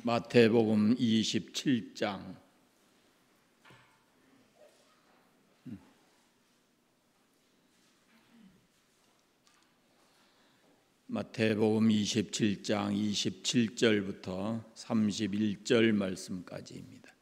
마태복음 27장 마태복음 27장 27절부터 31절 말씀까지입니다.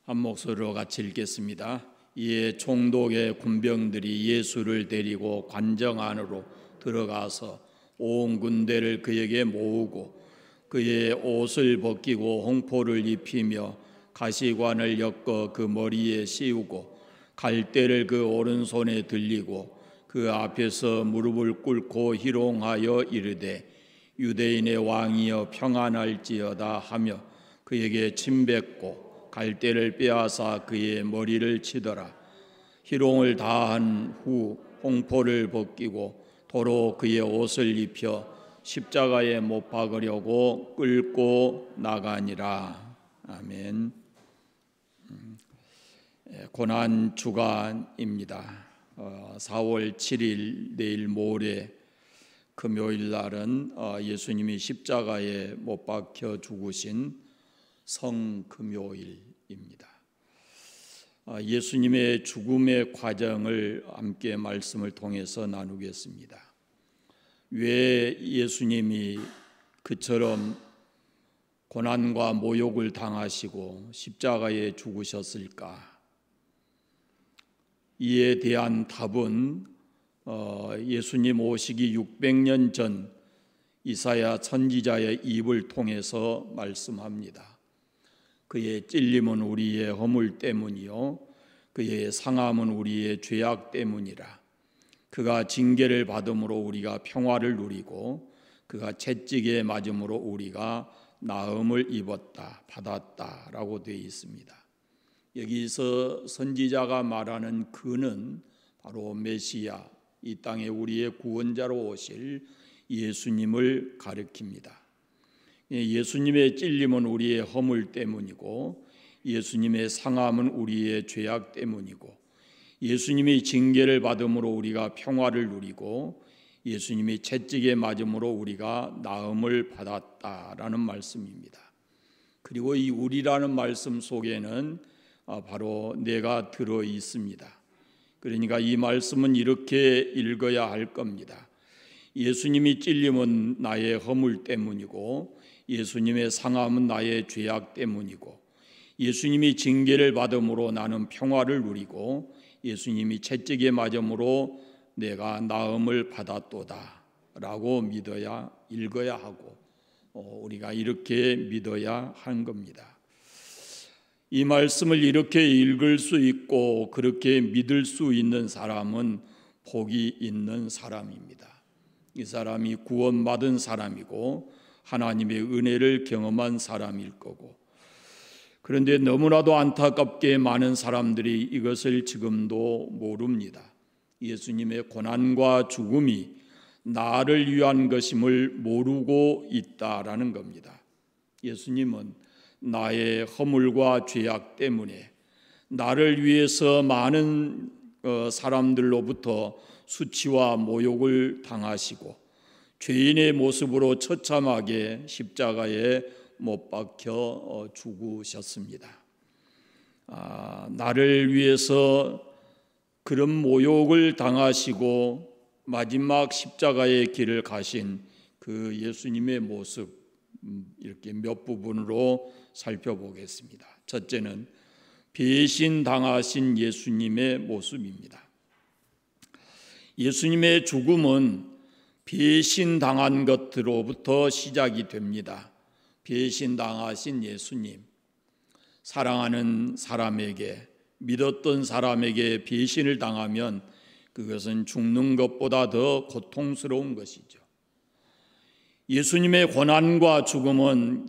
한 목소리로 같이 읽겠습니다. 이에 총독의 군병들이 예수를 데리고 관정 안으로 들어가서 온 군대를 그에게 모으고 그의 옷을 벗기고 홍포를 입히며 가시관을 엮어 그 머리에 씌우고 갈대를 그 오른손에 들리고 그 앞에서 무릎을 꿇고 희롱하여 이르되 유대인의 왕이여 평안할지어다 하며 그에게 침뱉고 갈대를 빼앗아 그의 머리를 치더라. 희롱을 다한 후 홍포를 벗기고 도로 그의 옷을 입혀 십자가에 못 박으려고 끌고 나가니라. 아멘. 고난 주간입니다. 4월 7일 내일 모레 금요일 날은 예수님이 십자가에 못 박혀 죽으신 성금요일입니다. 예수님의 죽음의 과정을 함께 말씀을 통해서 나누겠습니다. 왜 예수님이 그처럼 고난과 모욕을 당하시고 십자가에 죽으셨을까? 이에 대한 답은 예수님 오시기 600년 전 이사야 선지자의 입을 통해서 말씀합니다. 그의 찔림은 우리의 허물 때문이요 그의 상함은 우리의 죄악 때문이라. 그가 징계를 받음으로 우리가 평화를 누리고 그가 채찍에 맞음으로 우리가 나음을 받았다라고 되어 있습니다. 여기서 선지자가 말하는 그는 바로 메시아, 이 땅에 우리의 구원자로 오실 예수님을 가리킵니다. 예수님의 찔림은 우리의 허물 때문이고 예수님의 상함은 우리의 죄악 때문이고 예수님이 징계를 받음으로 우리가 평화를 누리고 예수님이 채찍에 맞음으로 우리가 나음을 받았다라는 말씀입니다. 그리고 이 우리라는 말씀 속에는 바로 내가 들어 있습니다. 그러니까 이 말씀은 이렇게 읽어야 할 겁니다. 예수님이 찔림은 나의 허물 때문이고 예수님의 상함은 나의 죄악 때문이고 예수님이 징계를 받음으로 나는 평화를 누리고 예수님이 채찍에 맞음으로 내가 나음을 받았도다 라고 믿어야 읽어야 하고 우리가 이렇게 믿어야 하는 겁니다. 이 말씀을 이렇게 읽을 수 있고 그렇게 믿을 수 있는 사람은 복이 있는 사람입니다. 이 사람이 구원받은 사람이고 하나님의 은혜를 경험한 사람일 거고, 그런데 너무나도 안타깝게 많은 사람들이 이것을 지금도 모릅니다. 예수님의 고난과 죽음이 나를 위한 것임을 모르고 있다라는 겁니다. 예수님은 나의 허물과 죄악 때문에 나를 위해서 많은 사람들로부터 수치와 모욕을 당하시고 죄인의 모습으로 처참하게 십자가에 못 박혀 죽으셨습니다. 나를 위해서 그런 모욕을 당하시고 마지막 십자가의 길을 가신 그 예수님의 모습, 이렇게 몇 부분으로 살펴보겠습니다. 첫째는 배신당하신 예수님의 모습입니다. 예수님의 죽음은 배신당한 것으로부터 시작이 됩니다. 배신당하신 예수님, 사랑하는 사람에게, 믿었던 사람에게 배신을 당하면 그것은 죽는 것보다 더 고통스러운 것이죠. 예수님의 고난과 죽음은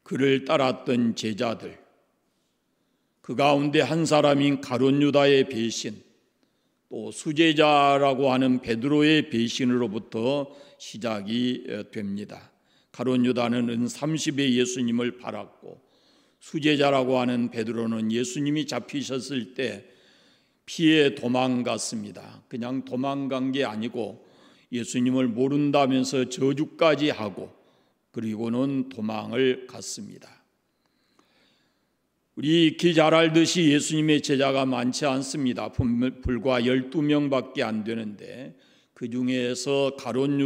그를 따랐던 제자들, 그 가운데 한 사람인 가룟 유다의 배신, 또 수제자라고 하는 베드로의 배신으로부터 시작이 됩니다. 가룟 유다는 은 30에 예수님을 팔았고 수제자라고 하는 베드로는 예수님이 잡히셨을 때 피해 도망갔습니다. 그냥 도망간 게 아니고 예수님을 모른다면서 저주까지 하고 그리고는 도망을 갔습니다. 우리 익히 잘 알듯이 예수님의 제자가 많지 않습니다. 불과 12명밖에 안 되는데 그 중에서 가룟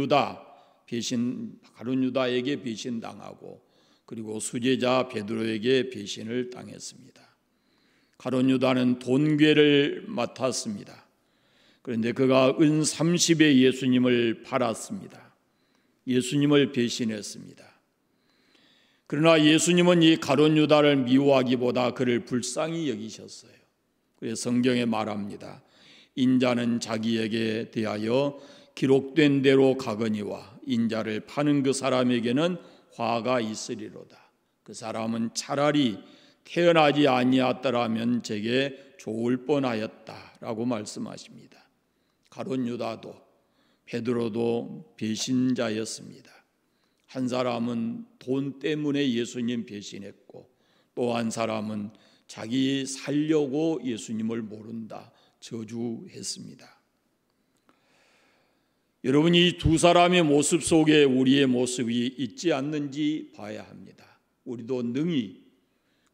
유다에게 배신당하고 그리고 수제자 베드로에게 배신을 당했습니다. 가룟 유다는 돈괴를 맡았습니다. 그런데 그가 은 30에 예수님을 팔았습니다. 예수님을 배신했습니다. 그러나 예수님은 이 가룟 유다를 미워하기보다 그를 불쌍히 여기셨어요. 그래서 성경에 말합니다. 인자는 자기에게 대하여 기록된 대로 가거니와 인자를 파는 그 사람에게는 화가 있으리로다. 그 사람은 차라리 태어나지 아니하더라면 제게 좋을 뻔하였다라고 말씀하십니다. 가룟 유다도 베드로도 배신자였습니다. 한 사람은 돈 때문에 예수님 배신했고 또 한 사람은 자기 살려고 예수님을 모른다 저주했습니다. 여러분, 이 두 사람의 모습 속에 우리의 모습이 있지 않는지 봐야 합니다. 우리도 능히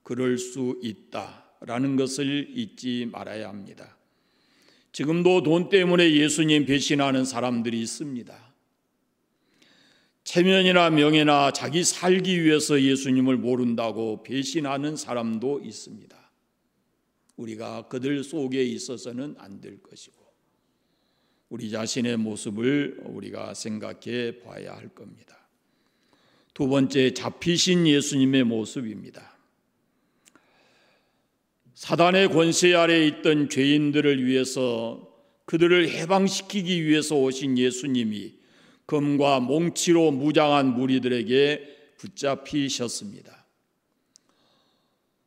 그럴 수 있다라는 것을 잊지 말아야 합니다. 지금도 돈 때문에 예수님 배신하는 사람들이 있습니다. 체면이나 명예나 자기 살기 위해서 예수님을 모른다고 배신하는 사람도 있습니다. 우리가 그들 속에 있어서는 안 될 것이고 우리 자신의 모습을 우리가 생각해 봐야 할 겁니다. 두 번째, 잡히신 예수님의 모습입니다. 사단의 권세 아래에 있던 죄인들을 위해서 그들을 해방시키기 위해서 오신 예수님이 금과 몽치로 무장한 무리들에게 붙잡히셨습니다.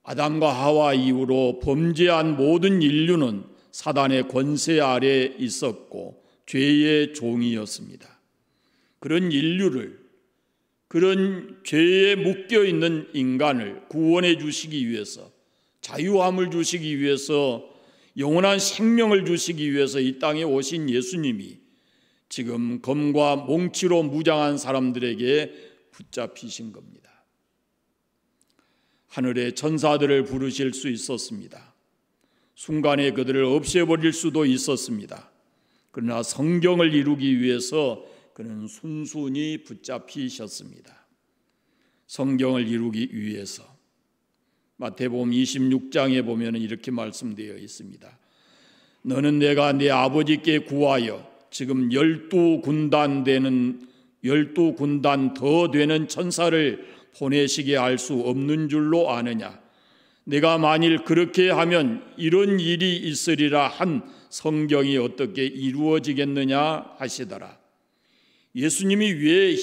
아담과 하와 이후로 범죄한 모든 인류는 사단의 권세 아래에 있었고 죄의 종이었습니다. 그런 인류를, 그런 죄에 묶여있는 인간을 구원해 주시기 위해서, 자유함을 주시기 위해서, 영원한 생명을 주시기 위해서 이 땅에 오신 예수님이 지금 검과 몽치로 무장한 사람들에게 붙잡히신 겁니다. 하늘의 천사들을 부르실 수 있었습니다. 순간에 그들을 없애버릴 수도 있었습니다. 그러나 성경을 이루기 위해서 그는 순순히 붙잡히셨습니다. 성경을 이루기 위해서. 마태복음 26장에 보면 이렇게 말씀되어 있습니다. 너는 내가 내 아버지께 구하여 지금 12군단 더 되는 천사를 보내시게 할 수 없는 줄로 아느냐. 내가 만일 그렇게 하면 이런 일이 있으리라 한 성경이 어떻게 이루어지겠느냐 하시더라. 예수님이 왜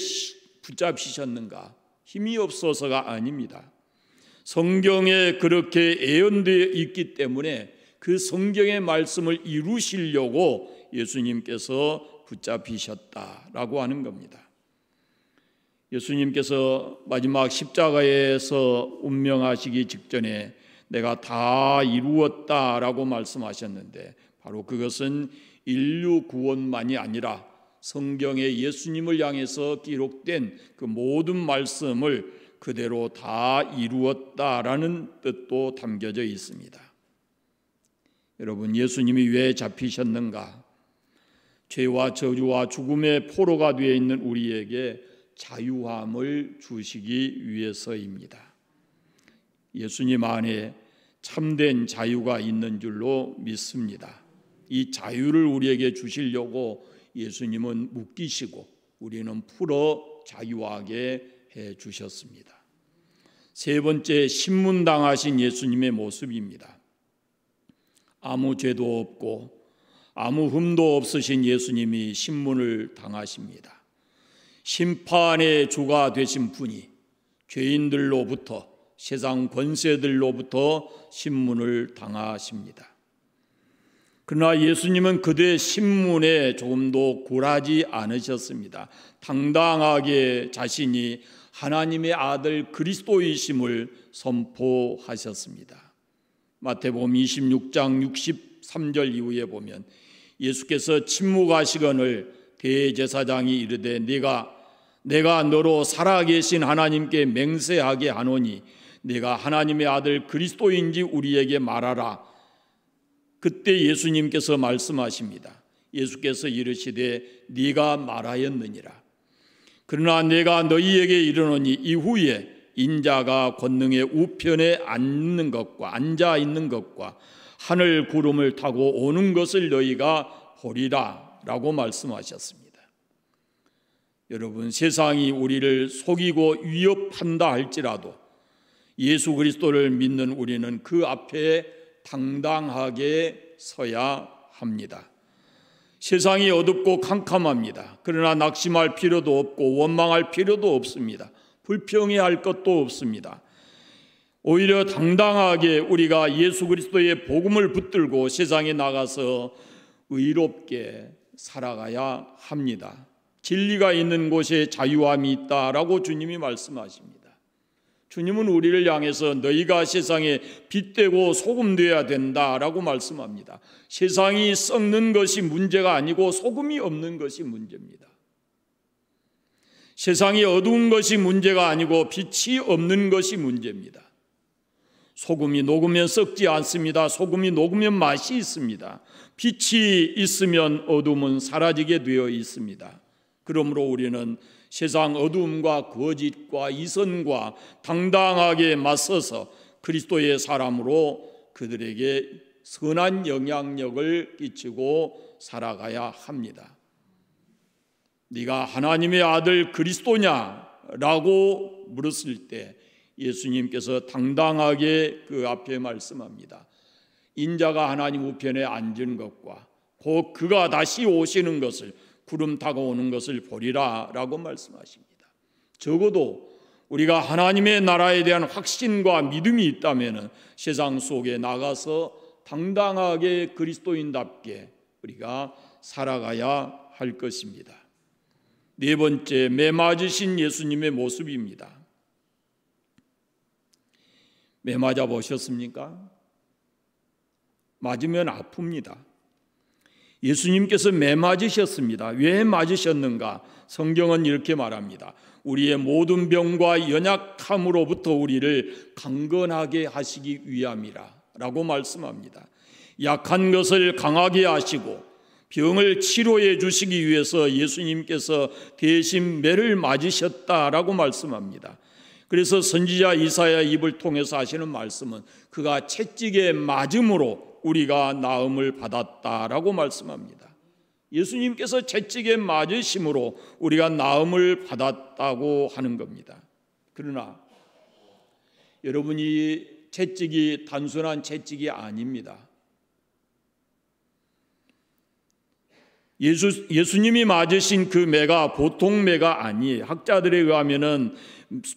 붙잡히셨는가? 힘이 없어서가 아닙니다. 성경에 그렇게 예언되어 있기 때문에 그 성경의 말씀을 이루시려고 예수님께서 붙잡히셨다라고 하는 겁니다. 예수님께서 마지막 십자가에서 운명하시기 직전에 내가 다 이루었다라고 말씀하셨는데 바로 그것은 인류 구원만이 아니라 성경에 예수님을 향해서 기록된 그 모든 말씀을 그대로 다 이루었다라는 뜻도 담겨져 있습니다. 여러분, 예수님이 왜 잡히셨는가? 죄와 저주와 죽음의 포로가 되어 있는 우리에게 자유함을 주시기 위해서입니다. 예수님 안에 참된 자유가 있는 줄로 믿습니다. 이 자유를 우리에게 주시려고 예수님은 묶이시고 우리는 풀어 자유하게 해 주셨습니다. 세 번째, 신문당하신 예수님의 모습입니다. 아무 죄도 없고 아무 흠도 없으신 예수님이 신문을 당하십니다. 심판의 주가 되신 분이 죄인들로부터, 세상 권세들로부터 신문을 당하십니다. 그러나 예수님은 그들의 신문에 조금도 굴하지 않으셨습니다. 당당하게 자신이 하나님의 아들 그리스도이심을 선포하셨습니다. 마태복음 26장 63절 이후에 보면 예수께서 침묵하시거늘 대제사장이 이르되 내가 너로 살아계신 하나님께 맹세하게 하노니 내가 하나님의 아들 그리스도인지 우리에게 말하라. 그때 예수님께서 말씀하십니다. 예수께서 이르시되 네가 말하였느니라. 그러나 내가 너희에게 이르노니 이후에 인자가 권능의 우편에 앉아 있는 것과 하늘 구름을 타고 오는 것을 너희가 보리라 라고 말씀하셨습니다. 여러분, 세상이 우리를 속이고 위협한다 할지라도 예수 그리스도를 믿는 우리는 그 앞에 당당하게 서야 합니다. 세상이 어둡고 캄캄합니다. 그러나 낙심할 필요도 없고 원망할 필요도 없습니다. 불평해할 것도 없습니다. 오히려 당당하게 우리가 예수 그리스도의 복음을 붙들고 세상에 나가서 의롭게 살아가야 합니다. 진리가 있는 곳에 자유함이 있다라고 주님이 말씀하십니다. 주님은 우리를 향해서 너희가 세상에 빛되고 소금 되어야 된다라고 말씀합니다. 세상이 썩는 것이 문제가 아니고 소금이 없는 것이 문제입니다. 세상이 어두운 것이 문제가 아니고 빛이 없는 것이 문제입니다. 소금이 녹으면 썩지 않습니다. 소금이 녹으면 맛이 있습니다. 빛이 있으면 어둠은 사라지게 되어 있습니다. 그러므로 우리는 세상 어두움과 거짓과 이선과 당당하게 맞서서 그리스도의 사람으로 그들에게 선한 영향력을 끼치고 살아가야 합니다. 네가 하나님의 아들 그리스도냐라고 물었을 때 예수님께서 당당하게 그 앞에 말씀합니다. 인자가 하나님 우편에 앉은 것과 곧 그가 다시 오시는 것을 구름 타고 오는 것을 보리라 라고 말씀하십니다. 적어도 우리가 하나님의 나라에 대한 확신과 믿음이 있다면 세상 속에 나가서 당당하게 그리스도인답게 우리가 살아가야 할 것입니다. 네 번째, 매 맞으신 예수님의 모습입니다. 매 맞아 보셨습니까? 맞으면 아픕니다. 예수님께서 매 맞으셨습니다. 왜 맞으셨는가? 성경은 이렇게 말합니다. 우리의 모든 병과 연약함으로부터 우리를 강건하게 하시기 위함이라 라고 말씀합니다. 약한 것을 강하게 하시고 병을 치료해 주시기 위해서 예수님께서 대신 매를 맞으셨다라고 말씀합니다. 그래서 선지자 이사야 입을 통해서 하시는 말씀은 그가 채찍에 맞음으로 우리가 나음을 받았다라고 말씀합니다. 예수님께서 채찍에 맞으심으로 우리가 나음을 받았다고 하는 겁니다. 그러나 여러분이 채찍이 단순한 채찍이 아닙니다. 예수님이 맞으신 그 매가 보통 매가 아니에요. 학자들에 의하면은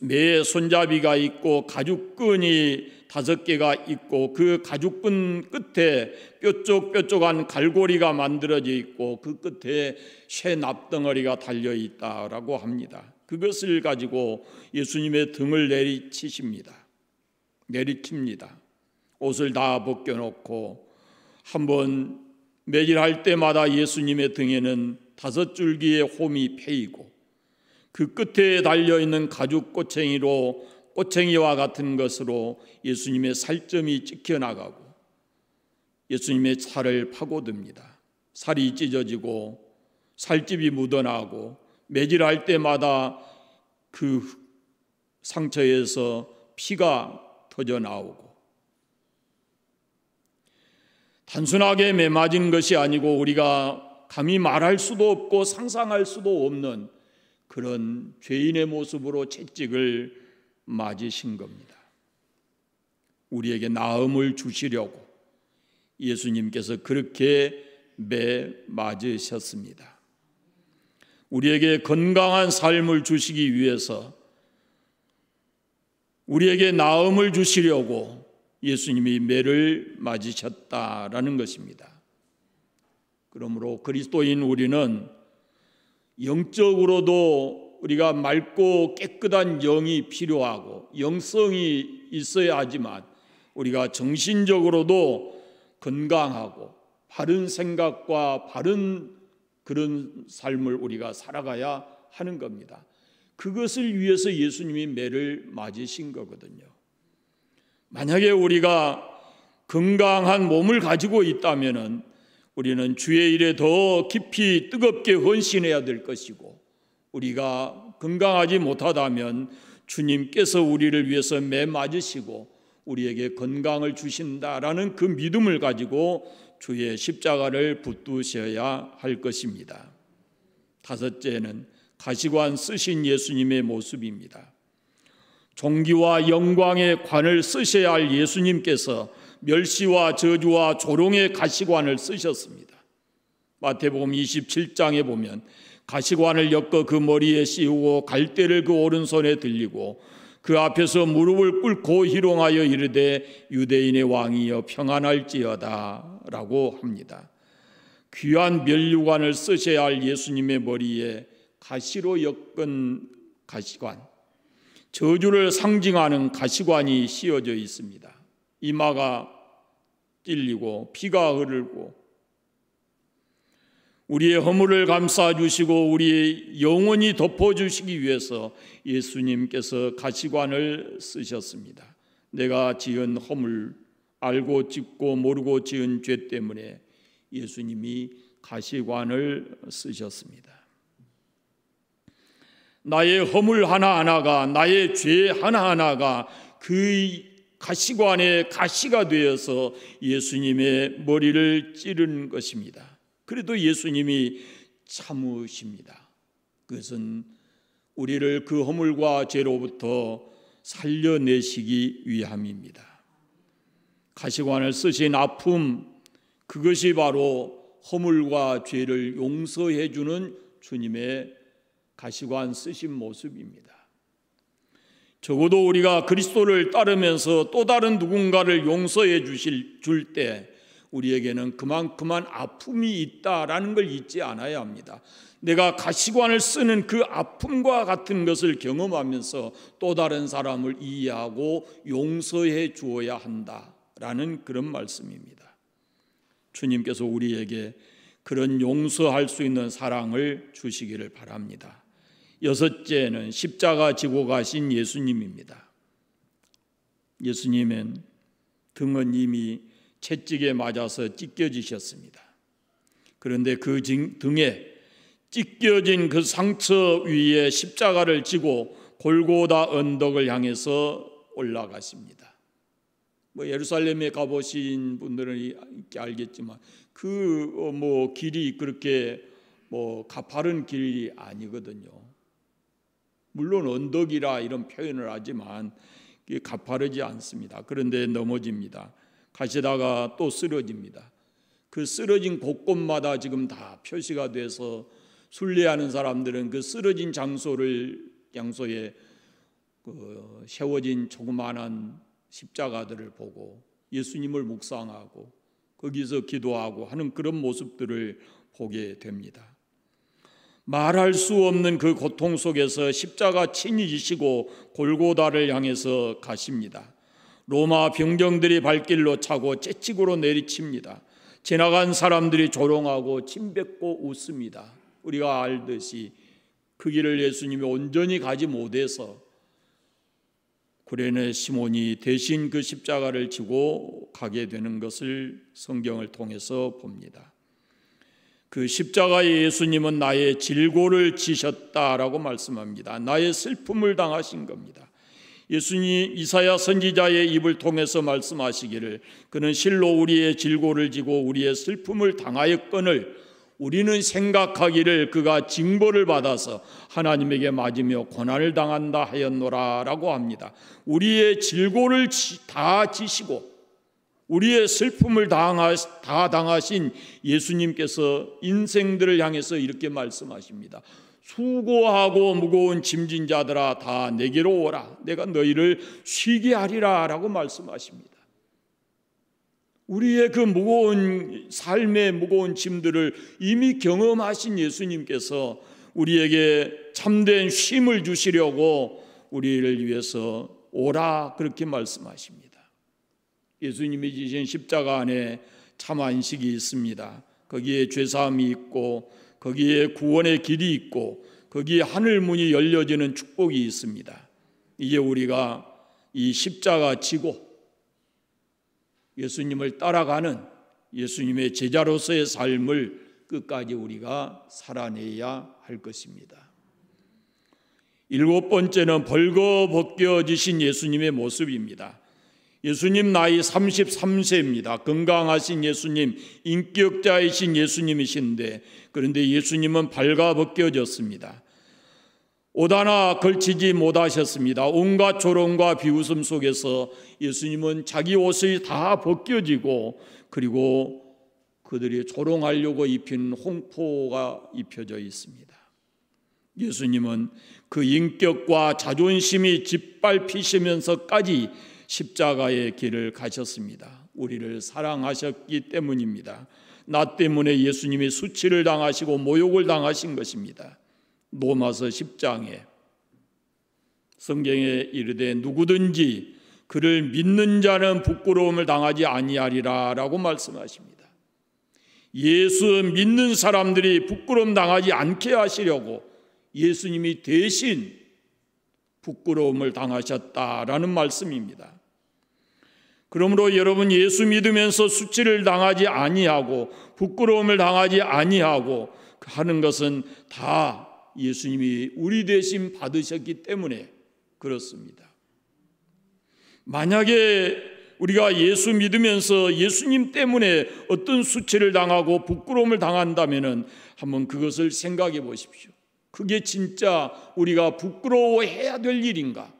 매에 손잡이가 있고 가죽끈이 5개가 있고 그 가죽끈 끝에 뾰족뾰족한 갈고리가 만들어져 있고 그 끝에 쇠 납덩어리가 달려 있다라고 합니다. 그것을 가지고 예수님의 등을 내리칩니다. 옷을 다 벗겨놓고 한번 매질할 때마다 예수님의 등에는 5줄기의 홈이 패이고 그 끝에 달려있는 가죽 꼬챙이와 같은 것으로 예수님의 살점이 찍혀나가고 예수님의 살을 파고듭니다. 살이 찢어지고 살집이 묻어나고 매질할 때마다 그 상처에서 피가 터져 나오고 단순하게 매맞은 것이 아니고 우리가 감히 말할 수도 없고 상상할 수도 없는 그런 죄인의 모습으로 채찍을 맞으신 겁니다. 우리에게 나음을 주시려고 예수님께서 그렇게 매 맞으셨습니다. 우리에게 건강한 삶을 주시기 위해서 우리에게 나음을 주시려고 예수님이 매를 맞으셨다라는 것입니다. 그러므로 그리스도인 우리는 영적으로도 우리가 맑고 깨끗한 영이 필요하고 영성이 있어야 하지만 우리가 정신적으로도 건강하고 바른 생각과 바른 그런 삶을 우리가 살아가야 하는 겁니다. 그것을 위해서 예수님이 매를 맞으신 거거든요. 만약에 우리가 건강한 몸을 가지고 있다면 우리는 주의 일에 더 깊이 뜨겁게 헌신해야 될 것이고, 우리가 건강하지 못하다면 주님께서 우리를 위해서 매 맞으시고 우리에게 건강을 주신다라는 그 믿음을 가지고 주의 십자가를 붙드셔야 할 것입니다. 다섯째는 가시관 쓰신 예수님의 모습입니다. 존귀와 영광의 관을 쓰셔야 할 예수님께서 멸시와 저주와 조롱의 가시관을 쓰셨습니다. 마태복음 27장에 보면 가시관을 엮어 그 머리에 씌우고 갈대를 그 오른손에 들리고 그 앞에서 무릎을 꿇고 희롱하여 이르되 유대인의 왕이여 평안할지어다 라고 합니다. 귀한 면류관을 쓰셔야 할 예수님의 머리에 가시로 엮은 가시관, 저주를 상징하는 가시관이 씌워져 있습니다. 이마가 찔리고 피가 흐르고 우리의 허물을 감싸주시고 우리의 영원히 덮어주시기 위해서 예수님께서 가시관을 쓰셨습니다. 내가 지은 허물, 알고 짓고 모르고 지은 죄 때문에 예수님이 가시관을 쓰셨습니다. 나의 허물 하나하나가, 나의 죄 하나하나가 그 가시관의 가시가 되어서 예수님의 머리를 찌른 것입니다. 그래도 예수님이 참으십니다. 그것은 우리를 그 허물과 죄로부터 살려내시기 위함입니다. 가시관을 쓰신 아픔, 그것이 바로 허물과 죄를 용서해 주는 주님의 가시관 쓰신 모습입니다. 적어도 우리가 그리스도를 따르면서 또 다른 누군가를 용서해 줄 때 우리에게는 그만큼만 아픔이 있다라는 걸 잊지 않아야 합니다. 내가 가시관을 쓰는 그 아픔과 같은 것을 경험하면서 또 다른 사람을 이해하고 용서해 주어야 한다라는 그런 말씀입니다. 주님께서 우리에게 그런 용서할 수 있는 사랑을 주시기를 바랍니다. 여섯째는 십자가 지고 가신 예수님입니다. 예수님은 등은 이미 채찍에 맞아서 찢겨지셨습니다. 그런데 그 등에 찢겨진 그 상처 위에 십자가를 지고 골고다 언덕을 향해서 올라가십니다. 예루살렘에 가보신 분들은 알겠지만 그 길이 그렇게 가파른 길이 아니거든요. 물론 언덕이라 이런 표현을 하지만 가파르지 않습니다. 그런데 넘어집니다. 가시다가 또 쓰러집니다. 그 쓰러진 곳곳마다 지금 다 표시가 돼서 순례하는 사람들은 그 쓰러진 장소에 세워진 조그마한 십자가들을 보고 예수님을 묵상하고 거기서 기도하고 하는 그런 모습들을 보게 됩니다. 말할 수 없는 그 고통 속에서 십자가 친히 지시고 골고다를 향해서 가십니다. 로마 병정들이 발길로 차고 채찍으로 내리칩니다. 지나간 사람들이 조롱하고 침뱉고 웃습니다. 우리가 알듯이 그 길을 예수님이 온전히 가지 못해서 구레네 시몬이 대신 그 십자가를 지고 가게 되는 것을 성경을 통해서 봅니다. 그 십자가의 예수님은 나의 질고를 지셨다라고 말씀합니다. 나의 슬픔을 당하신 겁니다. 예수님 이사야 선지자의 입을 통해서 말씀하시기를 그는 실로 우리의 질고를 지고 우리의 슬픔을 당하였거늘 우리는 생각하기를 그가 징벌을 받아서 하나님에게 맞으며 고난을 당한다 하였노라 라고 합니다. 우리의 질고를 다 지시고 우리의 슬픔을 다 당하신 예수님께서 인생들을 향해서 이렇게 말씀하십니다. 수고하고 무거운 짐진 자들아 다 내게로 오라. 내가 너희를 쉬게 하리라 라고 말씀하십니다. 우리의 그 무거운 삶의 무거운 짐들을 이미 경험하신 예수님께서 우리에게 참된 쉼을 주시려고 우리를 위해서 오라 그렇게 말씀하십니다. 예수님이 지신 십자가 안에 참 안식이 있습니다. 거기에 죄사함이 있고 거기에 구원의 길이 있고 거기에 하늘 문이 열려지는 축복이 있습니다. 이제 우리가 이 십자가 지고 예수님을 따라가는 예수님의 제자로서의 삶을 끝까지 우리가 살아내야 할 것입니다. 7번째는 벌거벗겨지신 예수님의 모습입니다. 예수님 나이 33세입니다. 건강하신 예수님, 인격자이신 예수님이신데 그런데 예수님은 발가벗겨졌습니다. 옷 하나 걸치지 못하셨습니다. 온갖 조롱과 비웃음 속에서 예수님은 자기 옷이 다 벗겨지고 그리고 그들이 조롱하려고 입힌 홍포가 입혀져 있습니다. 예수님은 그 인격과 자존심이 짓밟히시면서까지 십자가의 길을 가셨습니다. 우리를 사랑하셨기 때문입니다. 나 때문에 예수님이 수치를 당하시고 모욕을 당하신 것입니다. 로마서 10장에 성경에 이르되 누구든지 그를 믿는 자는 부끄러움을 당하지 아니하리라 라고 말씀하십니다. 예수 믿는 사람들이 부끄러움 당하지 않게 하시려고 예수님이 대신 부끄러움을 당하셨다라는 말씀입니다. 그러므로 여러분 예수 믿으면서 수치를 당하지 아니하고 부끄러움을 당하지 아니하고 하는 것은 다 예수님이 우리 대신 받으셨기 때문에 그렇습니다. 만약에 우리가 예수 믿으면서 예수님 때문에 어떤 수치를 당하고 부끄러움을 당한다면 한번 그것을 생각해 보십시오. 그게 진짜 우리가 부끄러워해야 될 일인가?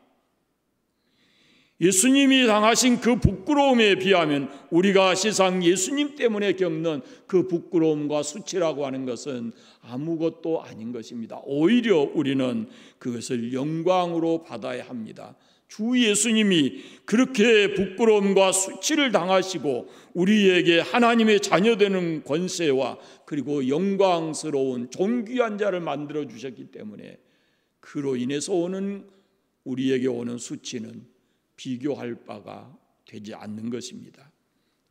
예수님이 당하신 그 부끄러움에 비하면 우리가 세상 예수님 때문에 겪는 그 부끄러움과 수치라고 하는 것은 아무것도 아닌 것입니다. 오히려 우리는 그것을 영광으로 받아야 합니다. 주 예수님이 그렇게 부끄러움과 수치를 당하시고 우리에게 하나님의 자녀되는 권세와 그리고 영광스러운 존귀한 자를 만들어 주셨기 때문에 그로 인해서 오는 우리에게 오는 수치는 비교할 바가 되지 않는 것입니다.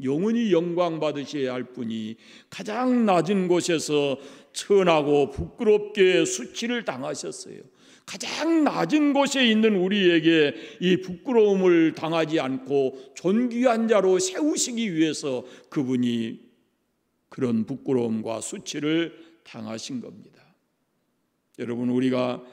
영원히 영광 받으셔야 할 분이 가장 낮은 곳에서 천하고 부끄럽게 수치를 당하셨어요. 가장 낮은 곳에 있는 우리에게 이 부끄러움을 당하지 않고 존귀한 자로 세우시기 위해서 그분이 그런 부끄러움과 수치를 당하신 겁니다. 여러분 우리가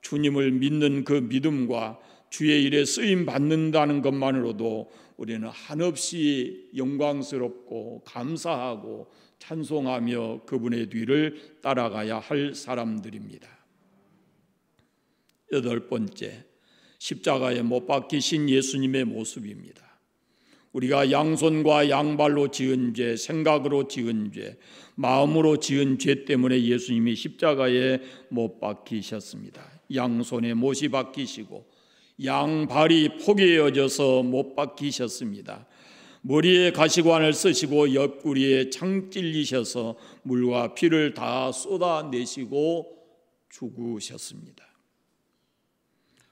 주님을 믿는 그 믿음과 주의 일에 쓰임 받는다는 것만으로도 우리는 한없이 영광스럽고 감사하고 찬송하며 그분의 뒤를 따라가야 할 사람들입니다. 8번째, 십자가에 못 박히신 예수님의 모습입니다. 우리가 양손과 양발로 지은 죄, 생각으로 지은 죄, 마음으로 지은 죄 때문에 예수님이 십자가에 못 박히셨습니다. 양손에 못이 박히시고 양발이 포개어져서 못 박히셨습니다. 머리에 가시관을 쓰시고 옆구리에 창 찔리셔서 물과 피를 다 쏟아내시고 죽으셨습니다.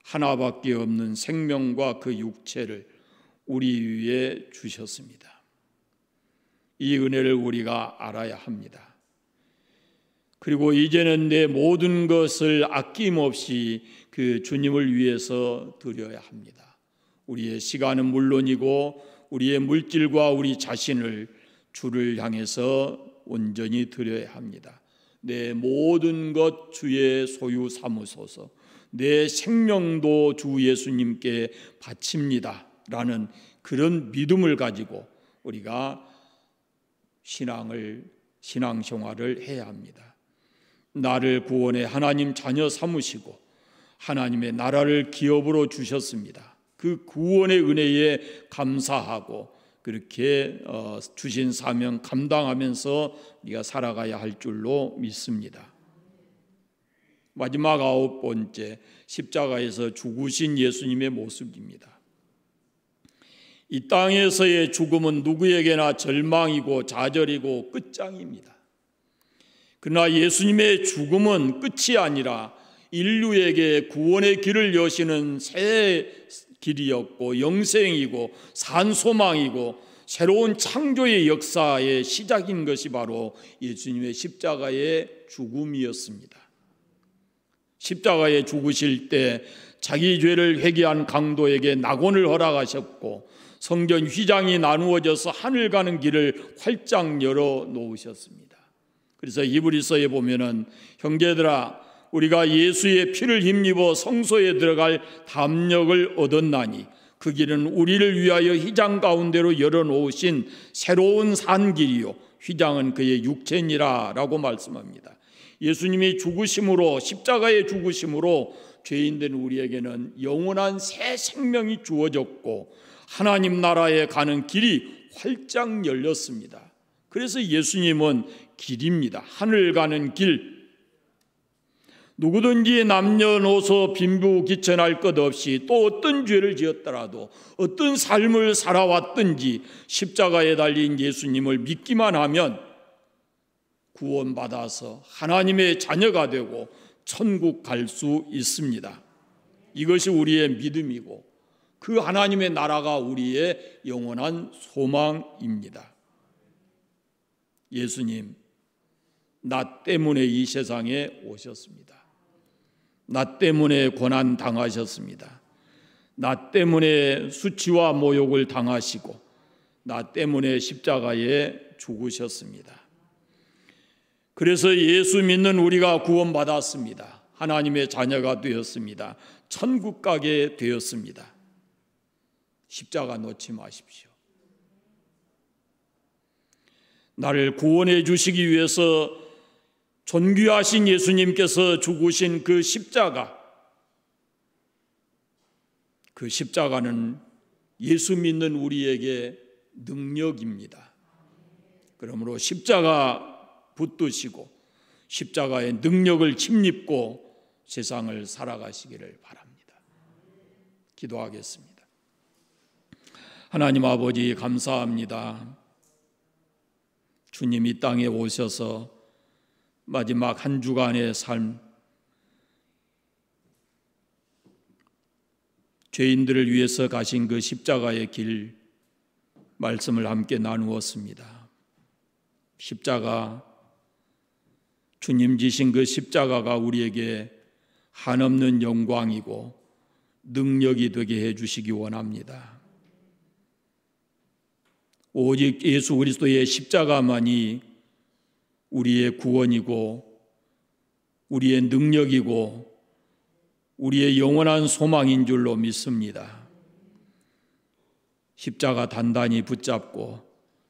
하나밖에 없는 생명과 그 육체를 우리 위에 주셨습니다. 이 은혜를 우리가 알아야 합니다. 그리고 이제는 내 모든 것을 아낌없이 그 주님을 위해서 드려야 합니다. 우리의 시간은 물론이고 우리의 물질과 우리 자신을 주를 향해서 온전히 드려야 합니다. 내 모든 것 주의 소유 삼으소서. 내 생명도 주 예수님께 바칩니다 라는 그런 믿음을 가지고 우리가 신앙생활을 해야 합니다. 나를 구원해 하나님 자녀 삼으시고 하나님의 나라를 기업으로 주셨습니다. 그 구원의 은혜에 감사하고 그렇게 주신 사명 감당하면서 우리가 살아가야 할 줄로 믿습니다. 마지막 9번째, 십자가에서 죽으신 예수님의 모습입니다. 이 땅에서의 죽음은 누구에게나 절망이고 좌절이고 끝장입니다. 그러나 예수님의 죽음은 끝이 아니라 인류에게 구원의 길을 여시는 새 길이었고 영생이고 산소망이고 새로운 창조의 역사의 시작인 것이 바로 예수님의 십자가의 죽음이었습니다. 십자가에 죽으실 때 자기 죄를 회개한 강도에게 낙원을 허락하셨고 성전 휘장이 나누어져서 하늘 가는 길을 활짝 열어 놓으셨습니다. 그래서 히브리서에 보면은 형제들아 우리가 예수의 피를 힘입어 성소에 들어갈 담력을 얻었나니 그 길은 우리를 위하여 휘장 가운데로 열어놓으신 새로운 산길이요 휘장은 그의 육체니라 라고 말씀합니다. 예수님이 죽으심으로 십자가의 죽으심으로 죄인된 우리에게는 영원한 새 생명이 주어졌고 하나님 나라에 가는 길이 활짝 열렸습니다. 그래서 예수님은 길입니다. 하늘 가는 길. 누구든지 남녀노소 빈부귀천할 것 없이 또 어떤 죄를 지었더라도 어떤 삶을 살아왔든지 십자가에 달린 예수님을 믿기만 하면 구원받아서 하나님의 자녀가 되고 천국 갈 수 있습니다. 이것이 우리의 믿음이고 그 하나님의 나라가 우리의 영원한 소망입니다. 예수님, 나 때문에 이 세상에 오셨습니다. 나 때문에 고난 당하셨습니다. 나 때문에 수치와 모욕을 당하시고 나 때문에 십자가에 죽으셨습니다. 그래서 예수 믿는 우리가 구원받았습니다. 하나님의 자녀가 되었습니다. 천국 가게 되었습니다. 십자가 놓지 마십시오. 나를 구원해 주시기 위해서 존귀하신 예수님께서 죽으신 그 십자가는 예수 믿는 우리에게 능력입니다. 그러므로 십자가 붙드시고 십자가의 능력을 침입고 세상을 살아가시기를 바랍니다. 기도하겠습니다. 하나님 아버지 감사합니다. 주님 이 땅에 오셔서 마지막 한 주간의 삶, 죄인들을 위해서 가신 그 십자가의 길 말씀을 함께 나누었습니다. 십자가, 주님 지신 그 십자가가 우리에게 한없는 영광이고 능력이 되게 해주시기 원합니다. 오직 예수 그리스도의 십자가만이 우리의 구원이고 우리의 능력이고 우리의 영원한 소망인 줄로 믿습니다. 십자가 단단히 붙잡고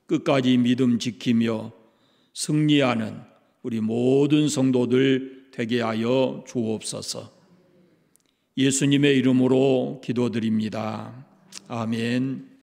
끝까지 믿음 지키며 승리하는 우리 모든 성도들 되게 하여 주옵소서. 예수님의 이름으로 기도드립니다. 아멘.